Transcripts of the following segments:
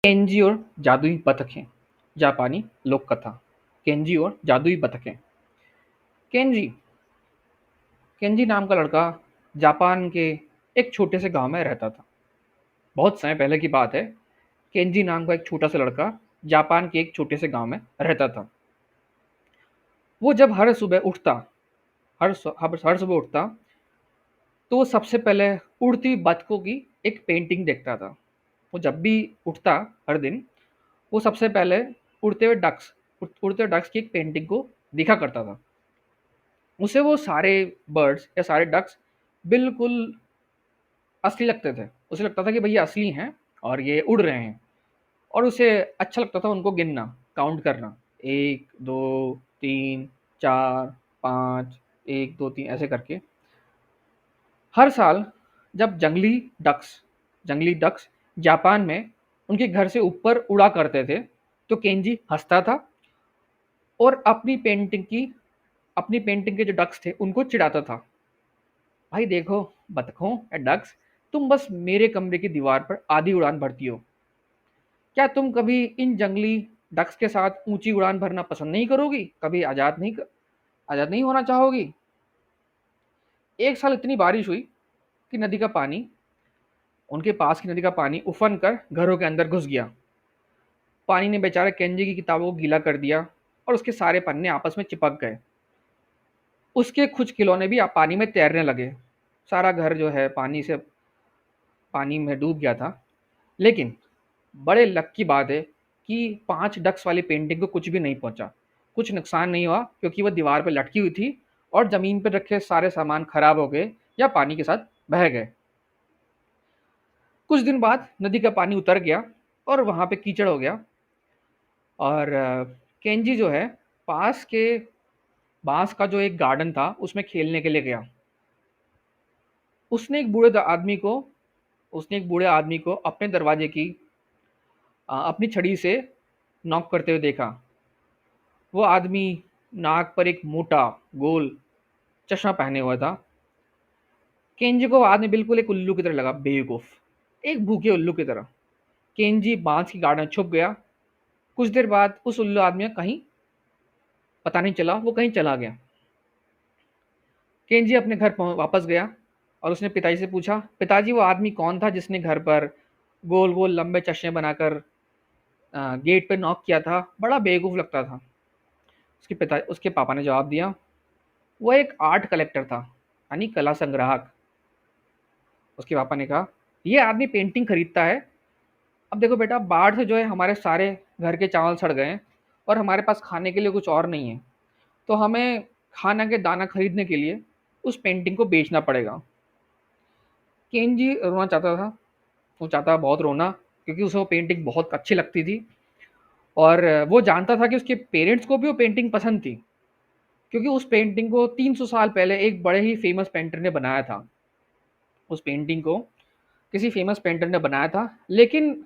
Kenji और जादुई बतखें। जापानी लोक कथा। केंजी और जादुई बतखें। केंजी केंजी नाम का लड़का जापान के एक छोटे से गांव में रहता था। बहुत समय पहले की बात है। केंजी नाम का एक छोटा सा लड़का जापान के एक छोटे से गांव में रहता था। वो जब हर सुबह उठता हर सुबह उठता तो वो सबसे पहले उड़ती बतखों की एक पेंटिंग देखता था। वो जब भी उठता हर दिन, वो सबसे पहले उड़ते हुए डक्स की एक पेंटिंग को देखा करता था। उसे वो सारे बर्ड्स या सारे डक्स बिल्कुल असली लगते थे। उसे लगता था कि भई ये असली हैं और ये उड़ रहे हैं, और उसे अच्छा लगता था उनको गिनना, काउंट करना। 1, 2, 3, 4, 5, 1, 2, 3 ऐसे करके। हर साल जब जंगली डक्स जापान में उनके घर से ऊपर उड़ा करते थे, तो केंजी हँसता था और अपनी पेंटिंग के जो डक्स थे, उनको चिढ़ाता था। भाई देखो बतखों या डक्स, तुम बस मेरे कमरे की दीवार पर आधी उड़ान भरती हो। क्या तुम कभी इन जंगली डक्स के साथ ऊंची उड़ान भरना पसंद नहीं करोगी? कभी आजाद नहीं होना चाहोगी? एक साल इतनी बारिश हुई कि उनके पास की नदी का पानी उफन कर घरों के अंदर घुस गया। पानी ने बेचारे केंजी की किताबों को गीला कर दिया और उसके सारे पन्ने आपस में चिपक गए। उसके कुछ खिलौने भी पानी में तैरने लगे। सारा घर जो है पानी में डूब गया था। लेकिन बड़े लक की बात है कि 5 डक्स वाली पेंटिंग को कुछ भी नहीं पहुंचा। कुछ नुकसान नहीं हुआ क्योंकि वो दीवार पर लटकी हुई थी और ज़मीन पर रखे सारे सामान खराब हो गए या पानी के साथ बह गए। कुछ दिन बाद नदी का पानी उतर गया और वहाँ पे कीचड़ हो गया, और केंजी जो है पास के बाँस का जो एक गार्डन था उसमें खेलने के लिए गया। उसने एक बूढ़े द आदमी को उसने एक बूढ़े आदमी को अपने दरवाजे की अपनी छड़ी से नॉक करते हुए देखा। वो आदमी नाक पर एक मोटा गोल चश्मा पहने हुआ था। केंजी को वो आदमी बिल्कुल एक उल्लू की तरह लगा, बेवकूफ, एक भूखे उल्लू की तरह। केंजी बांस की गार्डन छुप गया। कुछ देर बाद उस उल्लू आदमी का कहीं पता नहीं चला, वो कहीं चला गया। केंजी अपने घर वापस गया और उसने पिताजी से पूछा, पिताजी वो आदमी कौन था जिसने घर पर गोल गोल लंबे चश्मे बनाकर गेट पे नॉक किया था? बड़ा बेवकूफ लगता था। उसके पापा ने जवाब दिया, वो एक आर्ट कलेक्टर था, यानी कला संग्राहक। उसके पापा ने कहा, ये आदमी पेंटिंग खरीदता है। अब देखो बेटा, बाढ़ से जो है हमारे सारे घर के चावल सड़ गए हैं और हमारे पास खाने के लिए कुछ और नहीं है, तो हमें खाना के दाना खरीदने के लिए उस पेंटिंग को बेचना पड़ेगा। केनजी रोना चाहता था। वो चाहता बहुत रोना, क्योंकि उसे वो पेंटिंग बहुत अच्छी लगती थी और वो जानता था कि उसके पेरेंट्स को भी वो पेंटिंग पसंद थी, क्योंकि उस पेंटिंग को 300 साल पहले एक बड़े ही फेमस पेंटर ने बनाया था। उस पेंटिंग को किसी फेमस पेंटर ने बनाया था, लेकिन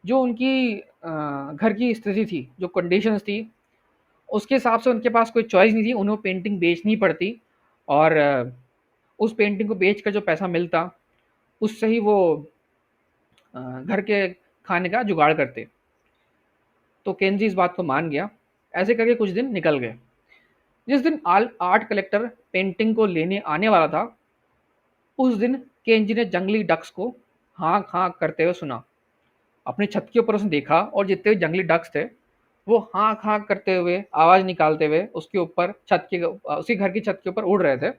जो उनकी घर की स्थिति थी, जो कंडीशंस थी, उसके हिसाब से उनके पास कोई चॉइस नहीं थी, उन्हें पेंटिंग बेचनी पड़ती। और उस पेंटिंग को बेच कर जो पैसा मिलता, उससे ही वो घर के खाने का जुगाड़ करते। तो केंजी इस बात को मान गया। ऐसे करके कुछ दिन निकल गए। जिस दिन आर्ट कलेक्टर पेंटिंग को लेने आने वाला था, उस दिन केंजी ने जंगली डक्स को हाँक हाँक करते हुए सुना। अपनी छत के ऊपर उसने देखा और जितने भी जंगली डक्स थे, वो हाँक हाँक करते हुए, आवाज़ निकालते हुए उसके ऊपर उसी घर की छत के ऊपर उड़ रहे थे।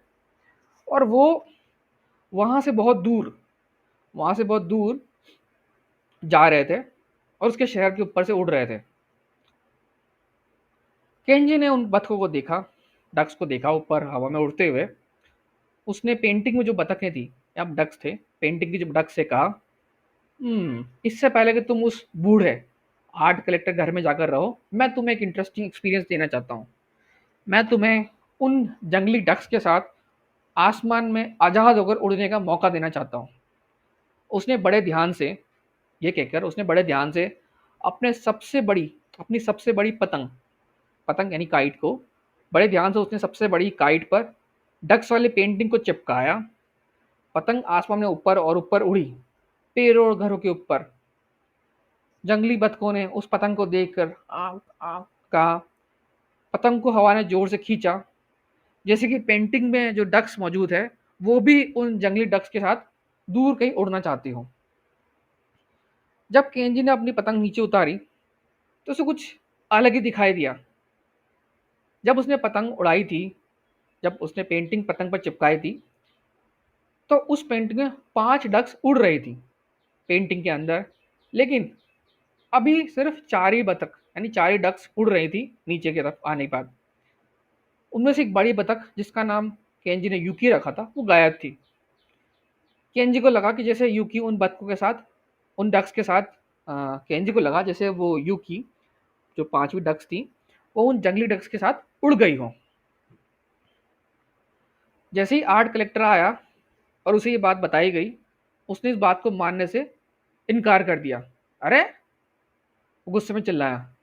और वो वहाँ से बहुत दूर वहाँ से बहुत दूर जा रहे थे और उसके शहर के ऊपर से उड़ रहे थे। केंजी ने उन बतखों को देखा, डक्स को देखा ऊपर हवा में उड़ते हुए। उसने पेंटिंग में जो बतखें थी या डक्स थे, पेंटिंग की जो डक्स से कहा, इससे पहले कि तुम उस बूढ़े आर्ट कलेक्टर घर में जाकर रहो, मैं तुम्हें एक इंटरेस्टिंग एक्सपीरियंस देना चाहता हूँ। मैं तुम्हें उन जंगली डक्स के साथ आसमान में आज़ाद होकर उड़ने का मौका देना चाहता हूँ। उसने बड़े ध्यान से ये कहकर उसने बड़े ध्यान से अपनी सबसे बड़ी पतंग पतंग यानी काइट को, बड़े ध्यान से उसने सबसे बड़ी काइट पर डक्स वाली पेंटिंग को चिपकाया। पतंग आसमान में ऊपर और ऊपर उड़ी, पेड़ों और घरों के ऊपर। जंगली बतखों ने उस पतंग को देखकर आ आ कहा। पतंग को हवा ने जोर से खींचा, जैसे कि पेंटिंग में जो डक्स मौजूद है वो भी उन जंगली डक्स के साथ दूर कहीं उड़ना चाहती हो। जब केंजी ने अपनी पतंग नीचे उतारी तो उसे कुछ अलग ही दिखाई दिया। जब उसने पतंग उड़ाई थी, जब उसने पेंटिंग पतंग पर चिपकाई थी, तो उस पेंटिंग में 5 डक्स उड़ रही थी पेंटिंग के अंदर। लेकिन अभी सिर्फ 4 ही बतख यानी 4 ही डक्स उड़ रही थी नीचे की तरफ आने के बाद। उनमें से एक बड़ी बतख जिसका नाम केंजी ने यूकी रखा था वो गायब थी। केंजी को लगा कि जैसे यूकी उन बतखों के साथ, उन डक्स के साथ, केंजी को लगा जैसे वो यूकी जो 5वीं डक्स थी वो उन जंगली डक्स के साथ उड़ गई हो। जैसे ही आर्ट कलेक्टर आया और उसे ये बात बताई गई, उसने इस बात को मानने से इनकार कर दिया। अरे, वो गुस्से में चिल्लाया,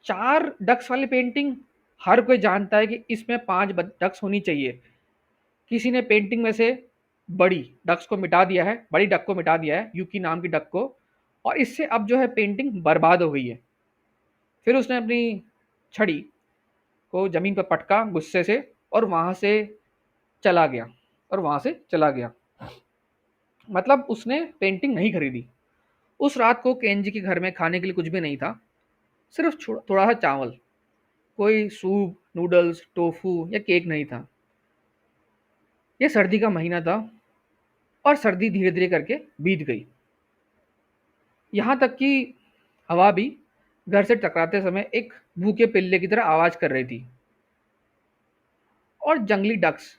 4 डक्स वाली पेंटिंग, हर कोई जानता है कि इसमें 5 डक्स होनी चाहिए। किसी ने पेंटिंग में से बड़ी डक्स को मिटा दिया है, बड़ी डक को मिटा दिया है, यूकी नाम की डक को, और इससे अब जो है पेंटिंग बर्बाद हो गई है। फिर उसने अपनी छड़ी को जमीन पर पटका गुस्से से और वहां से चला गया और वहां से चला गया। मतलब उसने पेंटिंग नहीं खरीदी। उस रात को केंजी के घर में खाने के लिए कुछ भी नहीं था, सिर्फ थोड़ा सा चावल। कोई सूप, नूडल्स, टोफू या केक नहीं था। यह सर्दी का महीना था और सर्दी धीरे धीरे करके बीत गई। यहाँ तक कि हवा भी घर से टकराते समय एक भूखे पिल्ले की तरह आवाज कर रही थी। और जंगली डक्स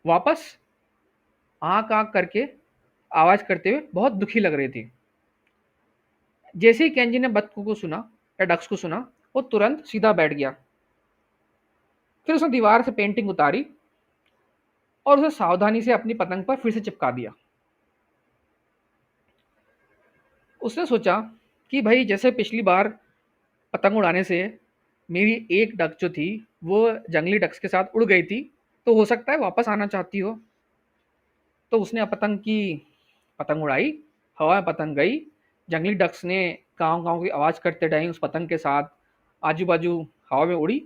वापस आँख आँख करके आवाज करते हुए बहुत दुखी लग रही थी। जैसे ही केंजी ने बतखों को सुना या डक्स को सुना, वो तुरंत सीधा बैठ गया। फिर उसने दीवार से पेंटिंग उतारी और उसे सावधानी से अपनी पतंग पर फिर से चिपका दिया। उसने सोचा कि भाई जैसे पिछली बार पतंग उड़ाने से मेरी एक डक जो थी वो जंगली डक्स के साथ उड़ गई थी, तो हो सकता है वापस आना चाहती हो। तो उसने पतंग उड़ाई, हवा में पतंग गई, जंगली डक्स ने काँव काँव की आवाज़ करते टाइम उस पतंग के साथ आजू बाजू हवा में उड़ी।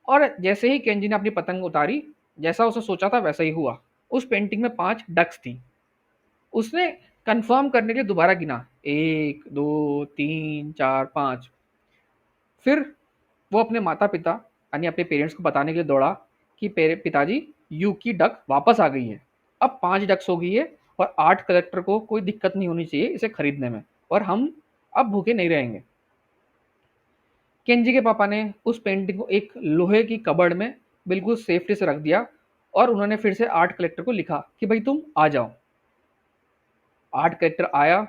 और जैसे ही केंजी ने अपनी पतंग उतारी, जैसा उसने सोचा था वैसा ही हुआ। उस पेंटिंग में 5 डक्स थी। उसने कंफर्म करने के लिए दोबारा गिना, 1 2 3 4 5। फिर वो अपने माता पिता यानी अपने पेरेंट्स को बताने के लिए दौड़ा कि पिताजी, यू की डक वापस आ गई है। अब 5 डक्स हो गई है और आर्ट कलेक्टर को कोई दिक्कत नहीं होनी चाहिए इसे खरीदने में, और हम अब भूखे नहीं रहेंगे। केंजी के पापा ने उस पेंटिंग को एक लोहे की कबर्ड में बिल्कुल सेफ्टी से रख दिया और उन्होंने फिर से आर्ट कलेक्टर को लिखा कि भाई तुम आ जाओ। आर्ट कलेक्टर आया।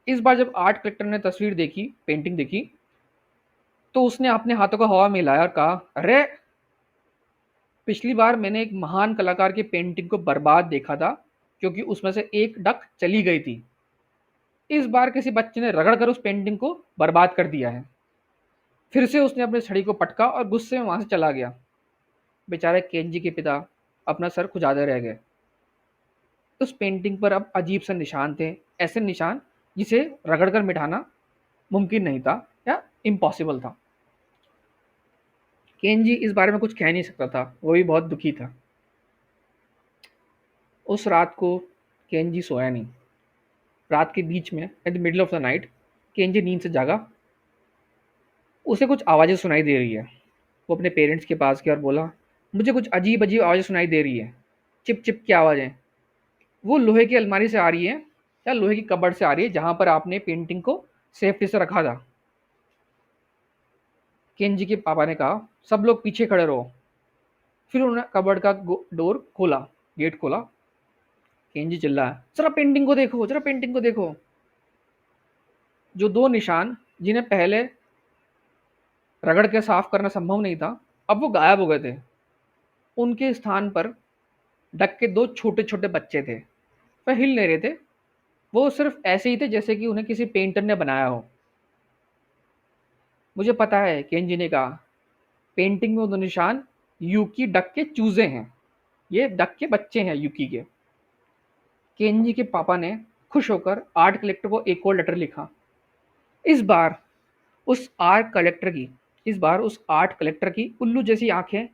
इस बार जब आर्ट कलेक्टर ने तस्वीर देखी, पेंटिंग देखी, तो उसने अपने हाथों को हवा में हिलाया और कहा, अरे, पिछली बार मैंने एक महान कलाकार की पेंटिंग को बर्बाद देखा था क्योंकि उसमें से एक डक चली गई थी। इस बार किसी बच्चे ने रगड़ कर उस पेंटिंग को बर्बाद कर दिया है। फिर से उसने अपनी छड़ी को पटका और गुस्से में वहां से चला गया। बेचारे केंजी के पिता अपना सर खुजाते रह गए। उस पेंटिंग पर अब अजीब से निशान थे, ऐसे निशान जिसे रगड़कर मिटाना मुमकिन नहीं था या इम्पॉसिबल था। केंजी इस बारे में कुछ कह नहीं सकता था, वो भी बहुत दुखी था। उस रात को केंजी सोया नहीं। रात के बीच में, at the middle of the night, Kenji नींद से जागा। उसे कुछ आवाज़ें सुनाई दे रही है। वो अपने पेरेंट्स के पास गया और बोला, मुझे कुछ अजीब अजीब आवाज़ें सुनाई दे रही है, चिप चिप की आवाज़ें। वो लोहे की अलमारी से आ रही है या लोहे की कबर्ड से आ रही है जहां पर आपने पेंटिंग को सेफ्टी से रखा था। केंजी के पापा ने कहा, सब लोग पीछे खड़े रहो। फिर उन्होंने कबर्ड का डोर खोला, गेट खोला। केंजी चिल्लाया, जरा पेंटिंग को देखो, जरा पेंटिंग को देखो। जो 2 निशान जिन्हें पहले रगड़ के साफ करना संभव नहीं था, अब वो गायब हो गए थे। उनके स्थान पर डक के 2 छोटे छोटे बच्चे थे। वह हिल नहीं रहे थे, वो सिर्फ ऐसे ही थे जैसे कि उन्हें किसी पेंटर ने बनाया हो। मुझे पता है, केंजी ने कहा, पेंटिंग में वो 2 निशान यूकी डक के चूजे हैं। ये डक के बच्चे हैं यूकी के। केंजी के पापा ने खुश होकर आर्ट कलेक्टर को एक और लेटर लिखा। इस बार इस बार उस आर्ट कलेक्टर की उल्लू जैसी आंखें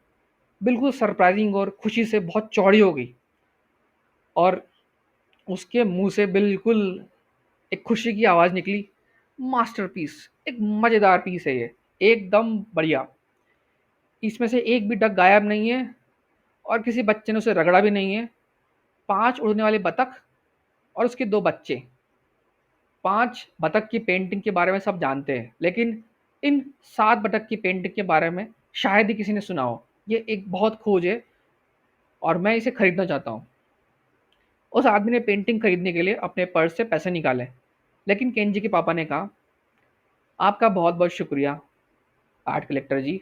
बिल्कुल सरप्राइजिंग और खुशी से बहुत चौड़ी हो गई, और उसके मुंह से बिल्कुल एक खुशी की आवाज निकली, मास्टरपीस, एक मजेदार पीस है ये, एकदम बढ़िया। इसमें से एक भी डक गायब नहीं है, और किसी बच्चे ने उसे रगड़ा भी नहीं है। 5 उड़ने वाले बतख और उसके 2 बच्चे। 5 बतख की पेंटिंग के बारे में सब जानते हैं, लेकिन इन 7 बतख की पेंटिंग के बारे में शायद ही किसी ने सुना हो। ये एक बहुत खोज है, और मैं इसे खरीदना चाहता हूँ। उस आदमी ने पेंटिंग खरीदने के लिए अपने पर्स से पैसे निकाले, लेकिन केंजी के पापा ने कहा, आपका बहुत बहुत शुक्रिया आर्ट कलेक्टर जी,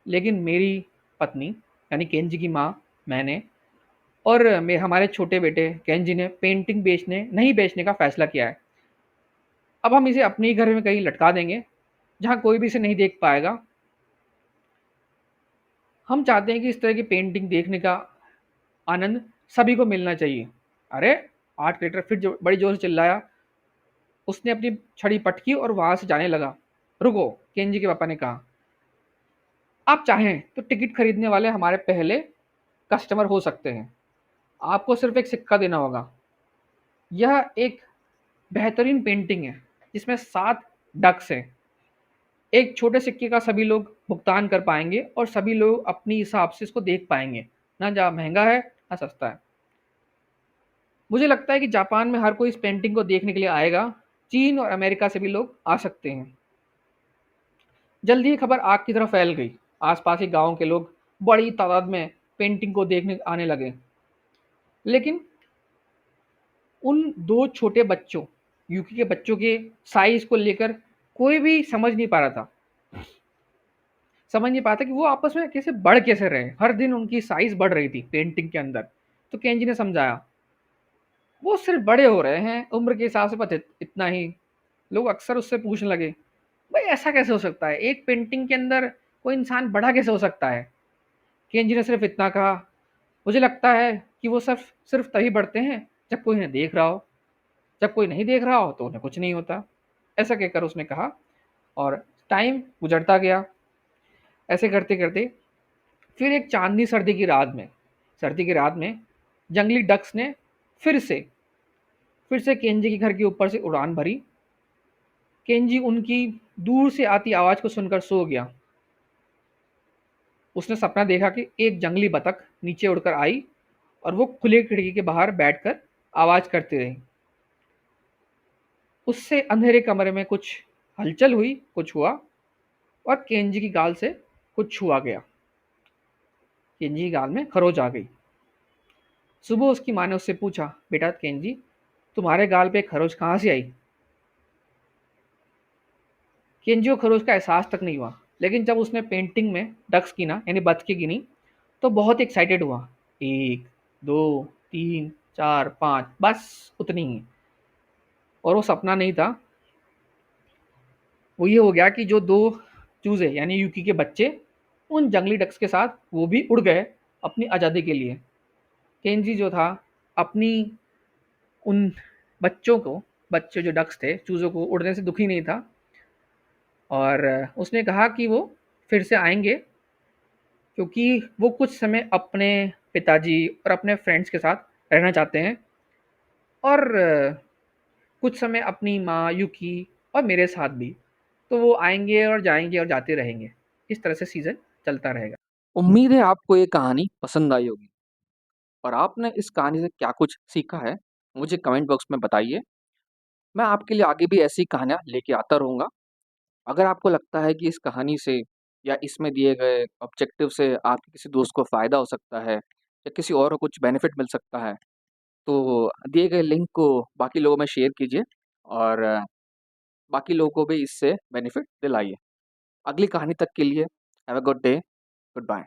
लेकिन मेरी पत्नी यानी केंजी की माँ, मैंने और हमारे छोटे बेटे केंजी ने पेंटिंग बेचने नहीं बेचने का फैसला किया है। अब हम इसे अपने ही घर में कहीं लटका देंगे, जहाँ कोई भी इसे नहीं देख पाएगा। हम चाहते हैं कि इस तरह की पेंटिंग देखने का आनंद सभी को मिलना चाहिए। अरे! आर्ट कलेक्टर फिर बड़ी जोर से चिल्लाया। उसने अपनी छड़ी पटकी और वहां से जाने लगा। रुको, केंजी के पापा ने कहा, आप चाहें तो टिकट खरीदने वाले हमारे पहले कस्टमर हो सकते हैं। आपको सिर्फ एक सिक्का देना होगा। यह एक बेहतरीन पेंटिंग है जिसमें 7 डक्स हैं। एक छोटे सिक्के का सभी लोग भुगतान कर पाएंगे, और सभी लोग अपनी हिसाब से इसको देख पाएंगे, ना जहाँ महंगा है ना सस्ता है। मुझे लगता है कि जापान में हर कोई इस पेंटिंग को देखने के लिए आएगा। चीन और अमेरिका से भी लोग आ सकते हैं। जल्दी ही खबर आग की तरह फैल गई। आसपास के गांव के लोग बड़ी तादाद में पेंटिंग को देखने आने लगे, लेकिन उन 2 छोटे बच्चों, यूकी के बच्चों के साइज को लेकर कोई भी समझ नहीं पाता कि वो आपस में कैसे बढ़ कैसे रहे। हर दिन उनकी साइज बढ़ रही थी पेंटिंग के अंदर। तो केंजी ने समझाया, वो सिर्फ बड़े हो रहे हैं, उम्र के हिसाब से बस इतना ही। लोग अक्सर उससे पूछने लगे, भाई ऐसा कैसे हो सकता है, एक पेंटिंग के अंदर कोई इंसान बड़ा कैसे हो सकता है। केंजी ने सिर्फ इतना कहा, मुझे लगता है कि वो सिर्फ सिर्फ तभी बढ़ते हैं जब कोई इन्हें देख रहा हो। जब कोई नहीं देख रहा हो तो उन्हें कुछ नहीं होता। ऐसा कहकर उसने कहा, और टाइम गुजरता गया। ऐसे करते करते फिर एक चांदनी सर्दी की रात में जंगली डक्स ने फिर से फिर से केंजी के घर के ऊपर से उड़ान भरी। केंजी उनकी दूर से आती आवाज को सुनकर सो गया। उसने सपना देखा कि एक जंगली बतख नीचे उड़कर आई, और वो खुले खिड़की के बाहर बैठकर आवाज करती रही। उससे अंधेरे कमरे में कुछ हलचल हुई, कुछ हुआ, और केंजी की गाल से कुछ छुआ गया। केंजी की गाल में खरोच आ गई। सुबह उसकी माँ ने उससे पूछा, बेटा केंजी, तुम्हारे गाल पे खरोच कहाँ से आई। केंजी को खरोच का एहसास तक नहीं हुआ, लेकिन जब उसने पेंटिंग में डक्स गिना यानी बतखें गिनी, तो बहुत एक्साइटेड हुआ। 1, 2, 3, 4, 5, बस उतनी ही। और वो सपना नहीं था, वो ये हो गया कि जो 2 चूजे यानी यूकी के बच्चे उन जंगली डक्स के साथ वो भी उड़ गए अपनी आज़ादी के लिए। केंजी जो था, अपनी उन बच्चे जो डक्स थे, चूज़ों को उड़ने से दुखी नहीं था, और उसने कहा कि वो फिर से आएँगे, क्योंकि वो कुछ समय अपने पिताजी और अपने फ्रेंड्स के साथ रहना चाहते हैं, और कुछ समय अपनी माँ, यूकी और मेरे साथ भी। तो वो आएँगे और जाएँगे और जाते रहेंगे। इस तरह से सीज़न चलता रहेगा। उम्मीद है आपको ये कहानी पसंद आई होगी, और आपने इस कहानी से क्या कुछ सीखा है, मुझे कमेंट बॉक्स में बताइए। मैं आपके लिए आगे भी ऐसी कहानियाँ लेके आता रहूँगा। अगर आपको लगता है कि इस कहानी से या इसमें दिए गए ऑब्जेक्टिव से आपके किसी दोस्त को फ़ायदा हो सकता है, या किसी और को कुछ बेनिफिट मिल सकता है, तो दिए गए लिंक को बाकी लोगों में शेयर कीजिए, और बाकी लोगों को भी इससे बेनिफिट दिलाइए। अगली कहानी तक के लिए have a good day, good bye.